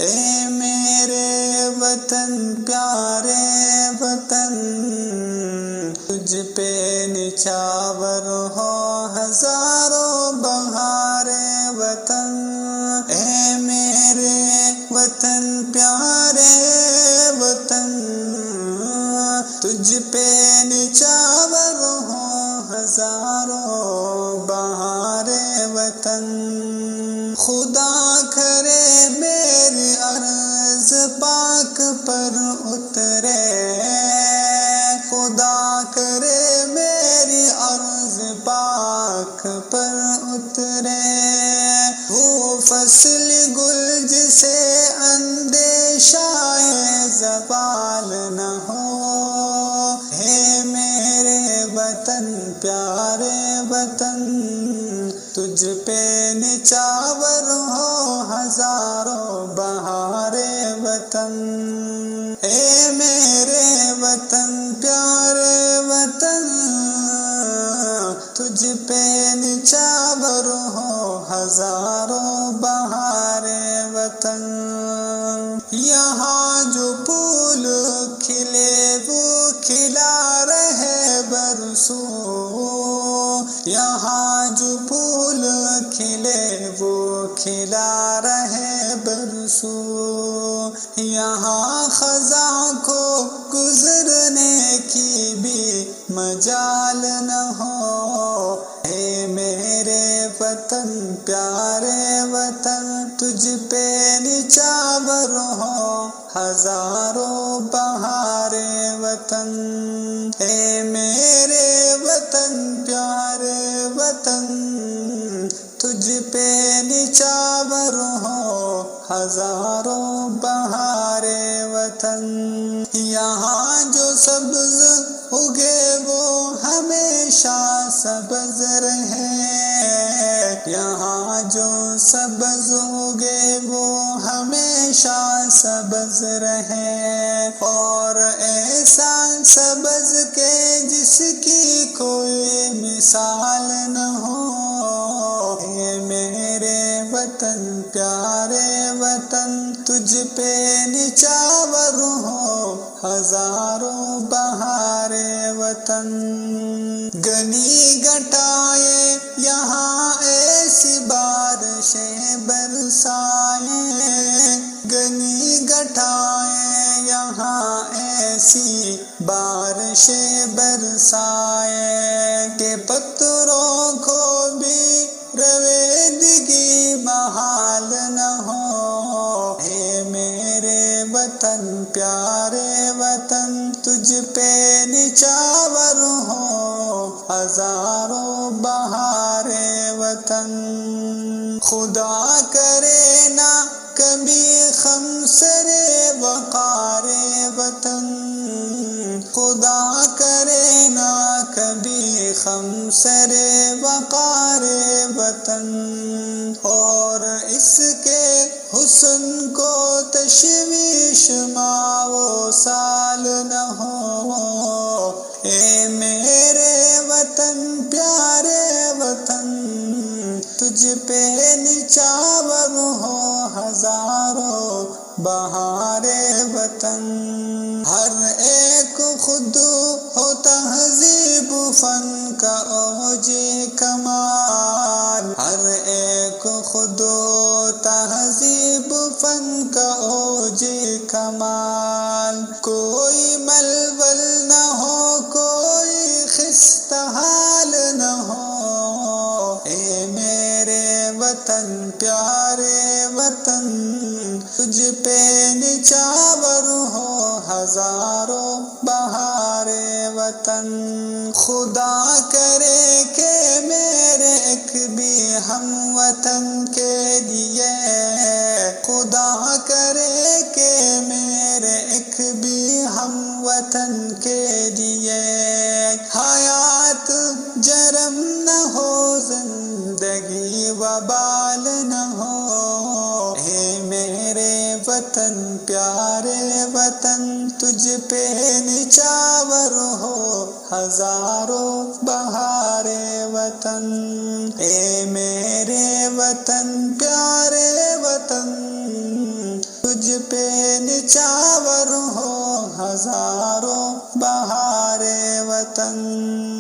اے میرے وطن پیارے وطن، تجھ پہ نچھاور ہو ہزاروں بہارے وطن۔ اے میرے وطن پیارے وطن، تجھ پہ نچھاور ہو ہزاروں بہارے وطن۔ خدا کرے میری عرض پاک پر اترے، خدا کرے میری عرض پاک پر اترے۔ وہ فصل گل جسے اندیشہ زوال نہ ہو، ہے میرے وطن پیارے وطن، تجھ پہ نچھاور ہو ہزاروں بہارے وطن۔ اے میرے وطن پیارے وطن، تجھ پہ نچھاور ہو ہزاروں بہارے وطن۔ یہاں جو پھول کھلے وہ کھلا رہے برسوں، یہاں جو پھول کھلے وہ کھلا رہے برسوں۔ یہاں خزاں کو گزرنے کی بھی مجال نہ ہو، اے میرے وطن پیارے وطن، تجھ پہ نچھاور ہو ہزاروں بہارے وطن۔ اے میرے وطن پیارے وطن، تجھ پہ نچھاور ہو ہزاروں بہارے وطن۔ یہاں جو سبز اگے وہ ہمیشہ سبز رہے، یہاں جو سبز اگے وہ ہمیشہ سبز رہے، اور ایسا سبز کے جس کی کوئی مثال نہ ہو، اے میرے وطن پیارے وطن، تجھ پہ نچھاور ہو ہزاروں بہارے وطن۔ گنی گٹائے یہاں ایسی بارشیں برسائیں، گنی گٹائیں یہاں ایسی بارشیں برسائیں، کہ پتھروں کو بھی رویدگی محال نہ ہو، اے میرے وطن پیارے وطن، تجھ پہ نچھاور ہو ہزاروں بہارے وطن۔ خدا کرے نہ کبھی خمسر وقار وطن، خدا کرے نہ کبھی خمسر وقار وطن، اور اس کے حسن کو تشویش ماہ و سال نہ ہو، اے میرے وطن پیارے وطن، تجھ پہ نچھاور ہو ہزاروں بہارے وطن۔ ہر ایک خود ہو تہذیب فن کا اوج کمال، ہر ایک خود ہو تہذیب فن کا اوج کمال، کوئی ملول نہ ہو کوئی خستہ حال نہ ہو، اے میرے وطن پیارے وطن، تجھ پہ نچھاور ہو ہزاروں بہارے وطن۔ خدا کرے کہ میرے ایک بھی ہم وطن کے لیے، خدا کرے کہ میرے ایک بھی ہم وطن کے لیے حیات جرم نہ ہو، زندگی وبال نہ ہو، اے میرے وطن پیارے وطن، تجھ پہ نچھاور ہو ہزاروں بہارے وطن۔ اے میرے وطن پیارے وطن، تجھ نیچاور ہو ہزاروں بہار وطن۔